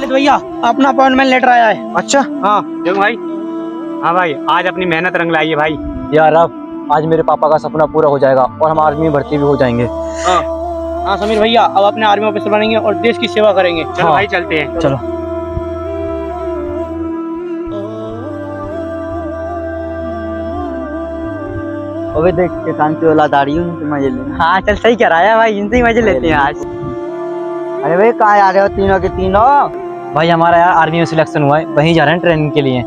खालिद भैया अपना appointment letter आया है। अच्छा हाँ देखो भाई। हाँ भाई आज अपनी मेहनत रंग लाई है भाई। यार अब आज मेरे पापा का सपना पूरा हो जाएगा और हम आर्मी में भर्ती भी हो जाएंगे। हाँ समीर भैया अब अपने आर्मी ऑफिसर बनेंगे और देश की सेवा करेंगे। चलो भाई चलते हैं। चलो। अबे देख किसान की औलाद आ रही है, उनसे मजे ले। हाँ चल सही कह रहा है भाई, इनसे ही मजे लेते हैं आज। अरे भाई कहाँ आ रहे हो तीनों के तीनों? भाई हमारा यार आर्मी में सिलेक्शन हुआ है, वहीं जा रहे हैं ट्रेनिंग के लिए।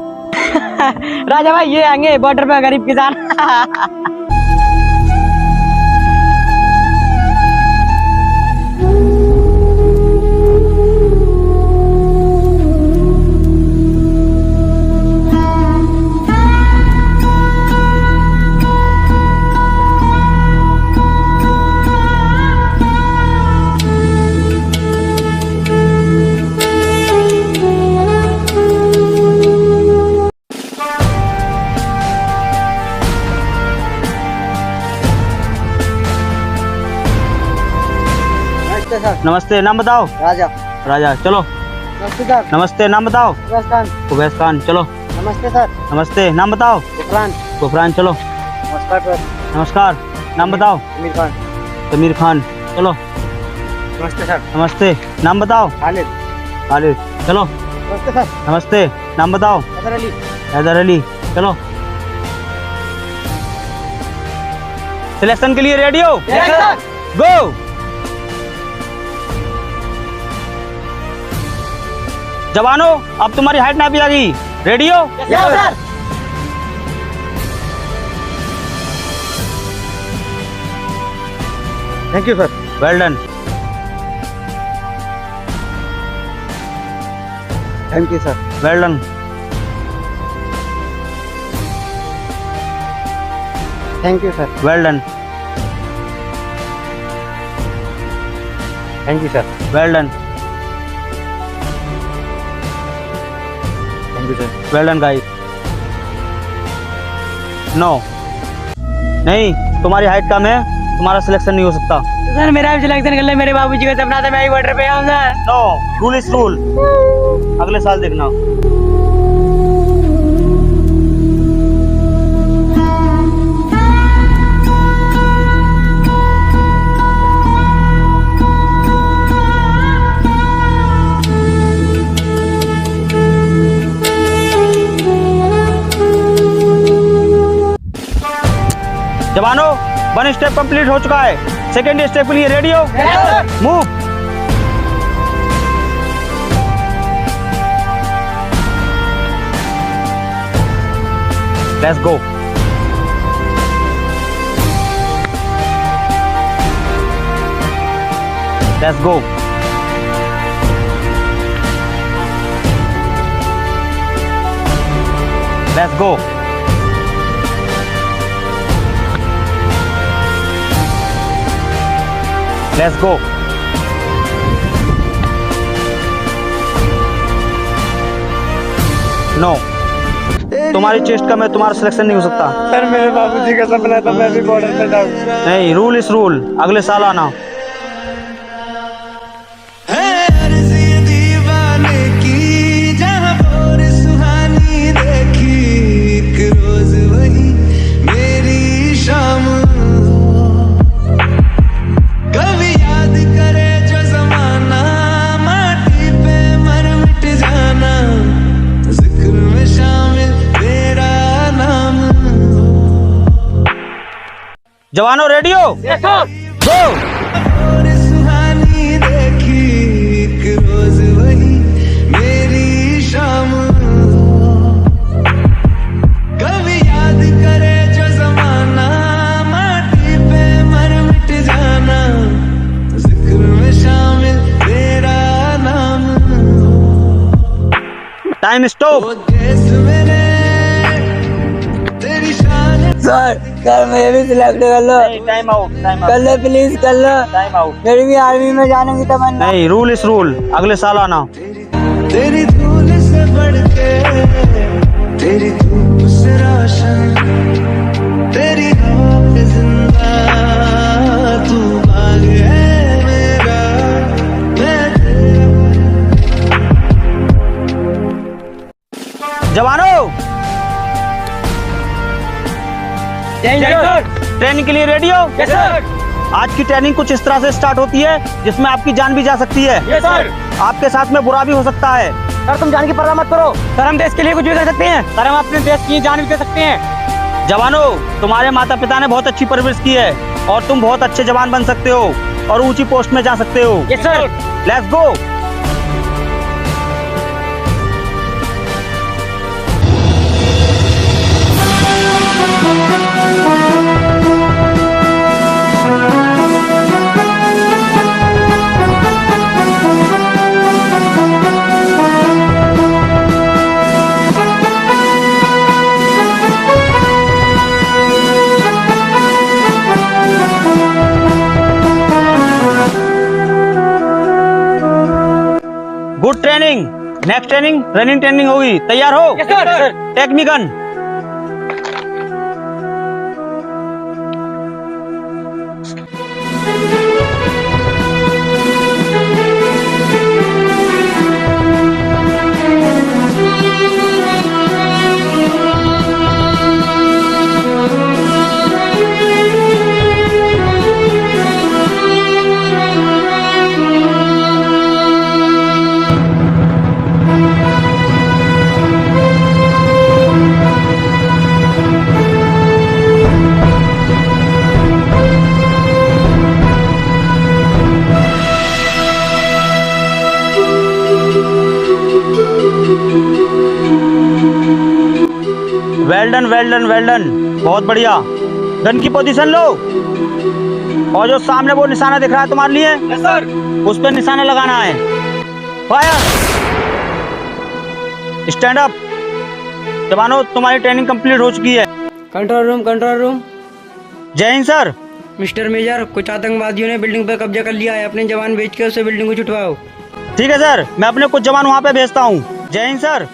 राजा भाई ये आएंगे बॉर्डर पे गरीब किसान। नमस्ते, नाम बताओ। राजा। राजा चलो। नमस्ते सर। नमस्ते, नाम बताओ। उवैस खान चलो। नमस्ते सर। नमस्ते, नाम बताओ। गुफरान चलो। नमस्कार सर। नमस्कार, नाम बताओ। समीर खान। समीर खान चलो। नमस्ते सर। नमस्ते, नाम बताओ। खालिद। खालिद चलो। नमस्ते सर। नमस्ते, नाम बताओ। हैदर अली। हैदर अली चलो। सिलेक्शन के लिए रेडी हो? गो। जवानों अब तुम्हारी हाइट नापी आ गई, रेडी हो? Sir. Thank you sir. Well done. Thank you sir. Well done. Thank you sir. Well done. Thank you sir. Well done. Thank you sir. Well done guys. No नहीं, तुम्हारी height कम है, तुम्हारा selection नहीं हो सकता। Sir मेरा भी selection कर ले, मेरे बाबूजी का सपना था मैं ही बॉर्डर पे आऊं sir. No, rule is rule, अगले साल देखना। जवानों 1 स्टेप कंप्लीट हो चुका है, सेकेंड स्टेप के लिए रेडी हो? Move. Let's go. Let's go. Let's go. Let's go. No, तुम्हारी चेस्ट कम है, तुम्हारा सिलेक्शन नहीं हो सकता। सर मेरे बाबूजी का सपना था मैं भी बॉर्डर पे जाऊँ। नहीं, रूल इज रूल, अगले साल आना। जवानों रेडी हो? गो। सुहानी देखी एक रोज वही मेरी शाम, कभी याद करे जो जमाना, माटी पे मर मिट जाना, जिक्र में शामिल तेरा नाम। Time stop. देश मेरे तेरी शान। सर सर मेरे भी सिलेक्ट कर लो। टाइम आउट, टाइम कर लो प्लीज कर लो। Time out. मेरी भी आर्मी में जाने की तमन्ना। नहीं, रूल इज रूल, अगले साल आना। तेरी धूल से बढ़ के, तेरी धूप से रोशन, तेरी हवा पे जिंदा तू बाग है मेरा, मैं तेरा। ट्रेनिंग के लिए रेडी हो? Yes sir. आज की ट्रेनिंग कुछ इस तरह से स्टार्ट होती है जिसमें आपकी जान भी जा सकती है। Yes sir. आपके साथ में बुरा भी हो सकता है। सर तुम जान की परवाह मत करो सर, हम देश के लिए कुछ भी कर सकते हैं सर, हम अपने देश की जान भी दे सकते हैं। जवानों, तुम्हारे माता पिता ने बहुत अच्छी परवरिश की है और तुम बहुत अच्छे जवान बन सकते हो और ऊंची पोस्ट में जा सकते हो। Yes sir. Let's go. Good training. Next training running training होगी। तैयार हो? Yes sir. Take me gun. Well done, well done, well done. बहुत बढ़िया। गन की पोजीशन लो और जो सामने वो निशाना दिख रहा है तुम्हारे लिए, यस सर। उस पर निशाना लगाना है। फायर। Stand up. जवानों, तुम्हारी ट्रेनिंग कंप्लीट हो चुकी है। Control room, control room. जय हिंद सर। मिस्टर मेजर, कुछ आतंकवादियों ने बिल्डिंग पर कब्जा कर लिया है, अपने जवान भेज के उसे बिल्डिंग को छुटवाओ। ठीक है सर, मैं अपने कुछ जवान वहाँ पे भेजता हूँ। जय हिंद सर।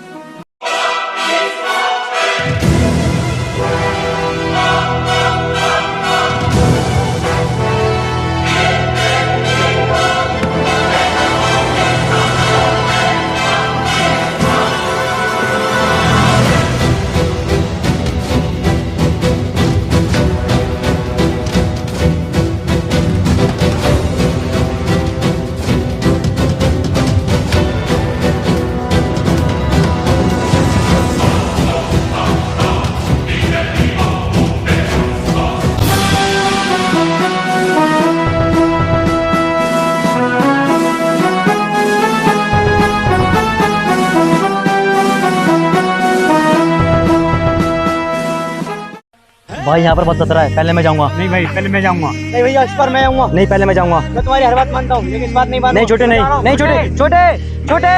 भाई यहाँ पर बहुत खतरा है, पहले मैं जाऊंगा। नहीं भाई, पहले मैं जाऊंगा। नहीं भैया, इस पर मैं आऊंगा। नहीं, पहले मैं जाऊंगा। मैं तुम्हारी हर बात मानता हूँ लेकिन इस बात नहीं मानता। नहीं छोटे, नहीं नहीं छोटे, छोटे छोटे।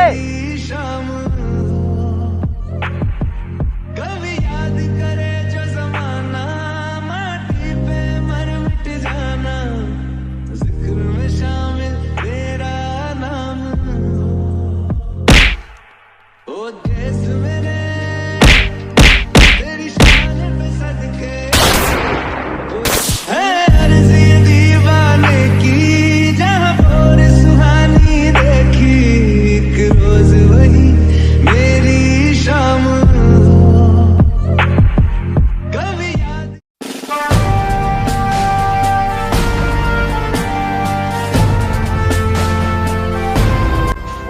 कभी याद करे जो जमाना, माटी पे मर मिट जाना, जिक्र में शामिल तेरा नाम। ओ देश मेरे, तेरी शान पे सदके है अर्ज़ी दीवाने की, जहाँ और सुहानी देखी, एक रोज वही मेरी शाम। कभी याद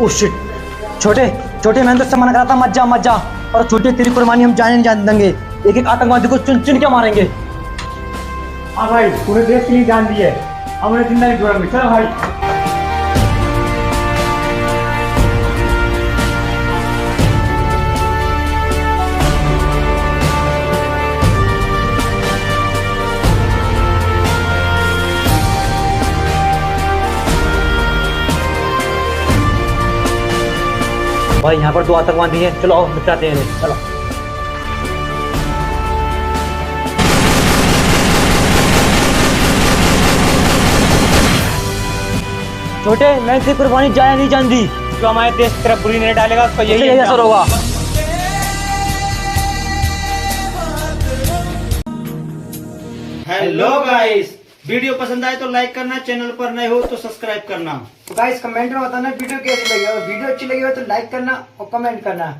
ओह शिट। छोटे छोटे, मैंने तो मना करा था मत जा मत जा। और छोटे, तेरी कुर्बानी हम जाने नहीं जाने देंगे। एक एक आतंकवादी को चुन चुन के मारेंगे। हाँ भाई, पूरे देश के लिए जान दी है, हम उन्हें जिंदा नहीं छोड़ेंगे। चलो भाई। भाई यहाँ पर 2 आतंकवादी हैं, चलो आओ निपटाते हैं इन्हें, चलो। छोटे, मैं इसे कुर्बानी जाने नहीं जानती। जो हमारे देश की तरफ बुरी नजर डालेगा उसका यही यही असर होगा। हेलो गाइस, वीडियो पसंद आए तो लाइक करना, चैनल पर नए हो तो सब्सक्राइब करना। तो गाइस कमेंट में बताना वीडियो कैसी लगी, और वीडियो अच्छी लगी हो तो लाइक करना और कमेंट करना।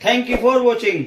Thank you for watching.